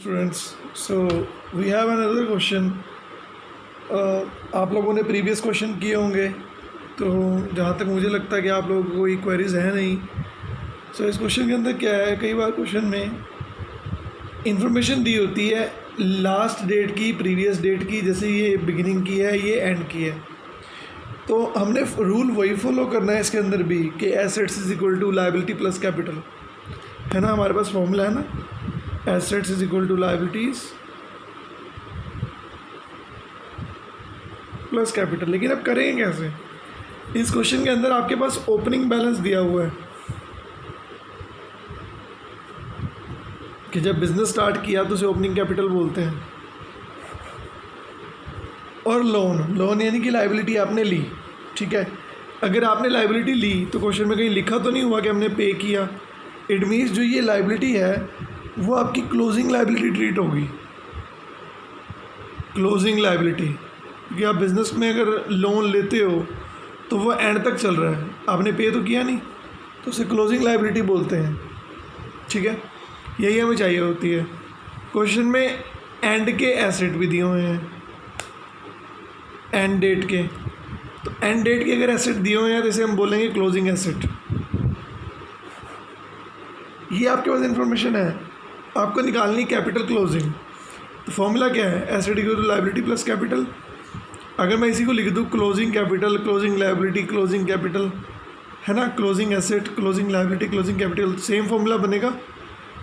Students, so we have another question. आप लोगों ने प्रीवियस क्वेश्चन किए होंगे, तो जहाँ तक मुझे लगता है कि आप लोगों को कोई क्वेरीज है नहीं। सो इस क्वेश्चन के अंदर क्या है, कई बार क्वेश्चन में इंफॉर्मेशन दी होती है लास्ट डेट की, प्रीवियस डेट की, जैसे ये बिगिनिंग की है, ये एंड की है। तो हमने रूल वही फॉलो करना है इसके अंदर भी कि assets is equal to liability plus capital, है ना। हमारे पास फॉर्मूला है ना, assets is equal to liabilities plus capital. लेकिन अब करेंगे कैसे? इस क्वेश्चन के अंदर आपके पास ओपनिंग बैलेंस दिया हुआ है कि जब बिजनेस स्टार्ट किया तो उसे ओपनिंग कैपिटल बोलते हैं। और लोन यानी कि लायबिलिटी आपने ली, ठीक है। अगर आपने लायबिलिटी ली तो क्वेश्चन में कहीं लिखा तो नहीं हुआ कि हमने पे किया। इट मीन्स जो ये लायबिलिटी है वो आपकी क्लोजिंग लायबिलिटी ट्रीट होगी। क्लोजिंग लायबिलिटी, क्योंकि आप बिज़नेस में अगर लोन लेते हो तो वो एंड तक चल रहा है, आपने पे तो किया नहीं, तो उसे क्लोजिंग लायबिलिटी बोलते हैं, ठीक है। यही हमें चाहिए होती है। क्वेश्चन में एंड के एसेट भी दिए हुए हैं, एंड डेट के, तो एंड डेट के अगर एसेट दिए हुए हैं तो इसे हम बोलेंगे क्लोजिंग एसेट। ये आपके पास इंफॉर्मेशन है, आपको निकालनी कैपिटल क्लोजिंग। तो फॉर्मूला क्या है? Asset equal to liability plus capital. अगर मैं इसी को लिख दूँ closing capital, closing liability, closing capital, है ना, closing asset, closing liability, closing capital, same formula बनेगा।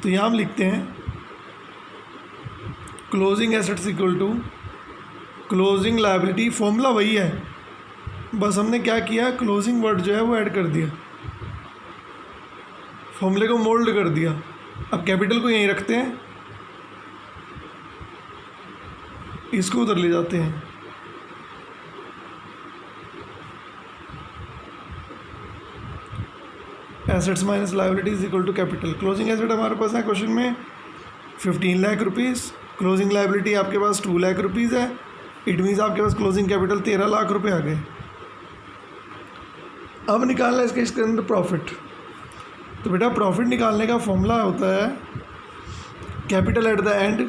तो यहाँ हम लिखते हैं closing assets equal to closing liability. Formula वही है, बस हमने क्या किया, क्लोजिंग वर्ड जो है वो ऐड कर दिया, फॉर्मूले को मोल्ड कर दिया। अब कैपिटल को यहीं रखते हैं, इसको उधर ले जाते हैं। Assets minus liabilities equal to capital. Closing asset हमारे पास है क्वेश्चन में 15 लाख रुपीज़, क्लोजिंग लायबिलिटी आपके पास 2 लाख रुपीज़ है। इट मीन्स आपके पास क्लोजिंग कैपिटल 13 लाख रुपए आ गए। अब निकालना है इसके अंदर प्रॉफिट। तो बेटा प्रॉफिट निकालने का फॉर्मूला होता है कैपिटल एट द एंड,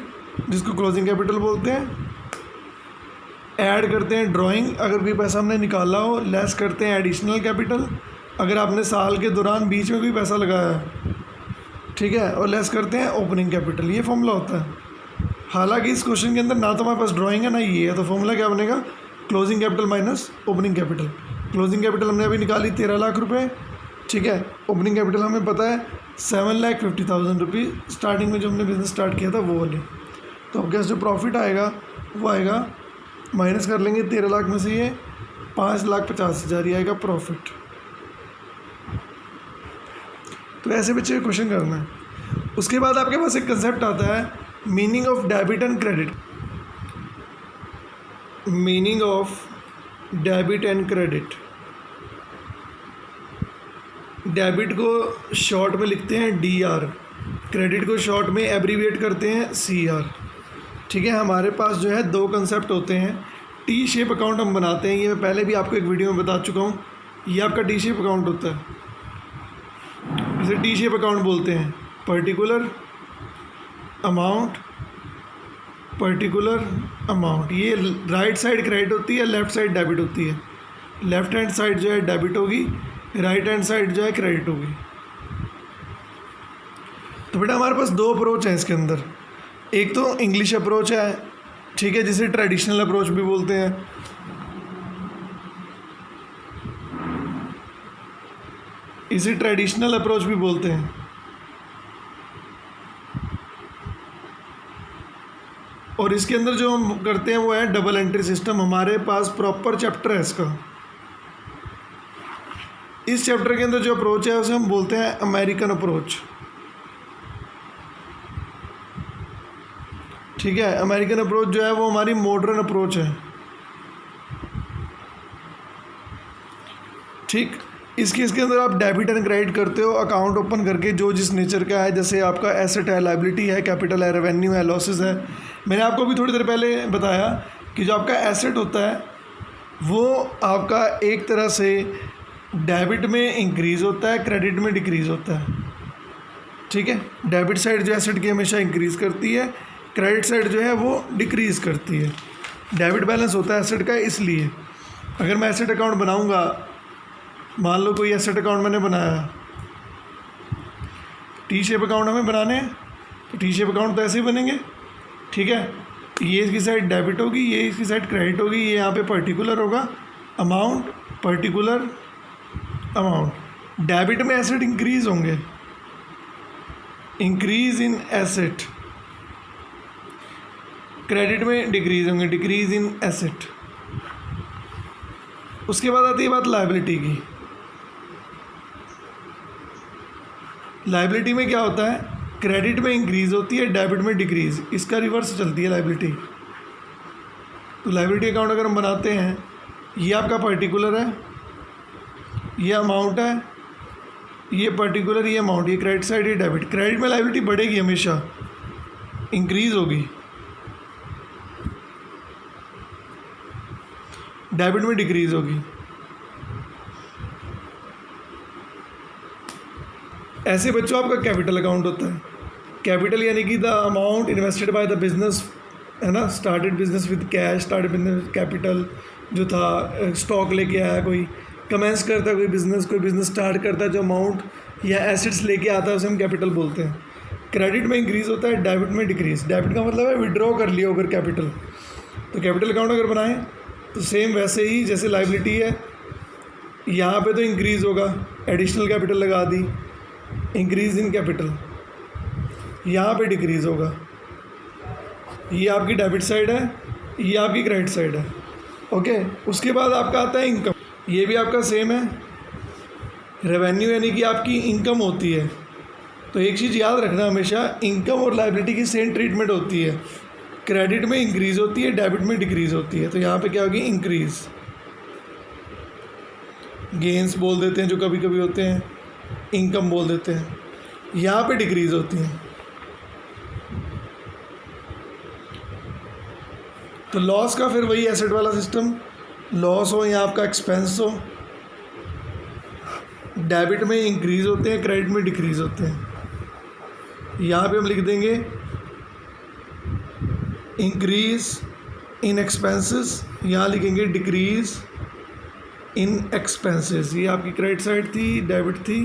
जिसको क्लोजिंग कैपिटल बोलते हैं। ऐड करते हैं ड्राइंग, अगर कोई पैसा हमने निकाला हो, लेस करते हैं एडिशनल कैपिटल, अगर आपने साल के दौरान बीच में कोई पैसा लगाया है, ठीक है, और लेस करते हैं ओपनिंग कैपिटल। ये फॉर्मूला होता है। हालांकि इस क्वेश्चन के अंदर ना तो हमारे पास ड्राइंग है ना ये है, तो फॉर्मूला क्या बनेगा, closing capital minus opening capital. Closing capital हमने अभी निकाली 13 लाख रुपये, ठीक है। ओपनिंग कैपिटल हमें पता है 7,50,000 रुपीज़, स्टार्टिंग में जो हमने बिज़नेस स्टार्ट किया था वो वाले। तो अब क्या जो प्रॉफिट आएगा वो आएगा, माइनस कर लेंगे 13 लाख में से ये 5,50,000 ही आएगा प्रॉफिट। तो ऐसे बच्चे क्वेश्चन करना है। उसके बाद आपके पास एक कंसेप्ट आता है meaning of debit and credit. Meaning of debit and credit. Debit को शॉर्ट में लिखते हैं DR, क्रेडिट को शॉर्ट में एब्रीविएट करते हैं CR, ठीक है। हमारे पास जो है दो कंसेप्ट होते हैं। टी शेप अकाउंट हम बनाते हैं, ये मैं पहले भी आपको एक वीडियो में बता चुका हूँ। ये आपका टी शेप अकाउंट होता है, इसे टी शेप अकाउंट बोलते हैं। पर्टिकुलर अमाउंट, पर्टिकुलर अमाउंट, ये राइट साइड क्रेडिट होती है, लेफ़्ट साइड डेबिट होती है। लेफ़्ट हैंड साइड जो है डेबिट होगी, राइट हैंड साइड जो है क्रेडिट होगी। तो बेटा हमारे पास दो अप्रोच हैं इसके अंदर। एक तो इंग्लिश अप्रोच है, ठीक है, जिसे ट्रेडिशनल अप्रोच भी बोलते हैं। इसे ट्रेडिशनल अप्रोच भी बोलते हैं। और इसके अंदर जो हम करते हैं वो है डबल एंट्री सिस्टम। हमारे पास प्रॉपर चैप्टर है इसका। इस चैप्टर के अंदर जो अप्रोच है उसे हम बोलते हैं अमेरिकन अप्रोच, ठीक है। अमेरिकन अप्रोच जो है वो हमारी मॉडर्न अप्रोच है, ठीक। इसके अंदर आप डेबिट एंड क्रेडिट करते हो अकाउंट ओपन करके, जो जिस नेचर का है। जैसे आपका एसेट है, लायबिलिटी है, कैपिटल है, रेवेन्यू है, लॉसेस है। मैंने आपको भी थोड़ी देर पहले बताया कि जो आपका एसेट होता है वो आपका एक तरह से डेबिट में इंक्रीज़ होता है, क्रेडिट में डिक्रीज़ होता है, ठीक है। डेबिट साइड जो एसेट की हमेशा इंक्रीज़ करती है, क्रेडिट साइड जो है वो डिक्रीज़ करती है। डेबिट बैलेंस होता है एसेट का, इसलिए अगर मैं एसेट अकाउंट बनाऊंगा, मान लो कोई एसेट अकाउंट मैंने बनाया, टी शेप अकाउंट हमें बनाने हैं, तो टी शेप अकाउंट तो ऐसे ही बनेंगे, ठीक है। ये इसकी साइड डेबिट होगी, ये इसकी साइड क्रेडिट होगी, ये यहाँ पे पर्टिकुलर होगा अमाउंट, पर्टिकुलर अमाउंट। डेबिट में एसेट इंक्रीज होंगे, इंक्रीज इन एसेट, क्रेडिट में डिक्रीज होंगे, डिक्रीज इन एसेट। उसके बाद आती है बात लायबिलिटी की। लायबिलिटी में क्या होता है, क्रेडिट में इंक्रीज़ होती है, डेबिट में डिक्रीज़, इसका रिवर्स चलती है लायबिलिटी। तो लायबिलिटी अकाउंट अगर हम बनाते हैं, ये आपका पर्टिकुलर है, ये अमाउंट है, ये पर्टिकुलर, ये अमाउंट, ये क्रेडिट साइड, ये डेबिट। क्रेडिट में लायबिलिटी बढ़ेगी, हमेशा इंक्रीज़ होगी, डेबिट में डिक्रीज़ होगी। ऐसे बच्चों आपका कैपिटल अकाउंट होता है। कैपिटल यानी कि the amount invested by the business, है ना, started business with cash, started business capital जो था, स्टॉक लेके आया कोई, कमेंस करता है कोई बिज़नेस स्टार्ट करता है, जो अमाउंट या एसेट्स लेके आता है उसे हम कैपिटल बोलते हैं। क्रेडिट में इंक्रीज़ होता है, डेबिट में डिक्रीज़। डेबिट का मतलब है विड्रॉ कर लिया अगर कैपिटल, तो कैपिटल अकाउंट अगर बनाएं तो सेम वैसे ही जैसे लायबिलिटी है, यहाँ पे तो इंक्रीज़ होगा, एडिशनल कैपिटल लगा दी, इंक्रीज़ इन कैपिटल, यहाँ पे डिक्रीज़ होगा। ये आपकी डेबिट साइड है, ये आपकी क्रेडिट साइड है, ओके। उसके बाद आपका आता है इनकम, ये भी आपका सेम है, रेवेन्यू यानी कि आपकी इनकम होती है। तो एक चीज़ याद रखना हमेशा, इनकम और लायबिलिटी की सेम ट्रीटमेंट होती है, क्रेडिट में इंक्रीज़ होती है, डेबिट में डिक्रीज़ होती है। तो यहाँ पे क्या होगी, इंक्रीज़। गेंस बोल देते हैं जो कभी कभी होते हैं, इनकम बोल देते हैं, यहाँ पे डिक्रीज़ होती हैं। तो लॉस का फिर वही एसेट वाला सिस्टम, लॉस हो या आपका एक्सपेंस हो, डेबिट में इंक्रीज़ होते हैं, क्रेडिट में डिक्रीज़ होते हैं। यहाँ पे हम लिख देंगे इंक्रीज़ इन एक्सपेंसेस, यहाँ लिखेंगे डिक्रीज़ इन एक्सपेंसेस। ये आपकी क्रेडिट साइड थी, डेबिट थी,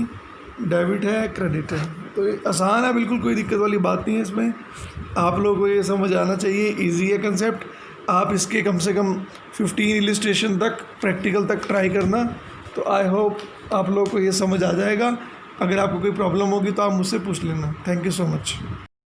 डेबिट है, क्रेडिट है। तो ये आसान है, बिल्कुल कोई दिक्कत वाली बात नहीं है इसमें। आप लोगों को ये समझ आना चाहिए, इजी है कंसेप्ट। आप इसके कम से कम 15 इलिस्ट्रेशन तक, प्रैक्टिकल तक ट्राई करना, तो आई होप आप लोगों को ये समझ आ जाएगा। अगर आपको कोई प्रॉब्लम होगी तो आप मुझसे पूछ लेना। Thank you so much.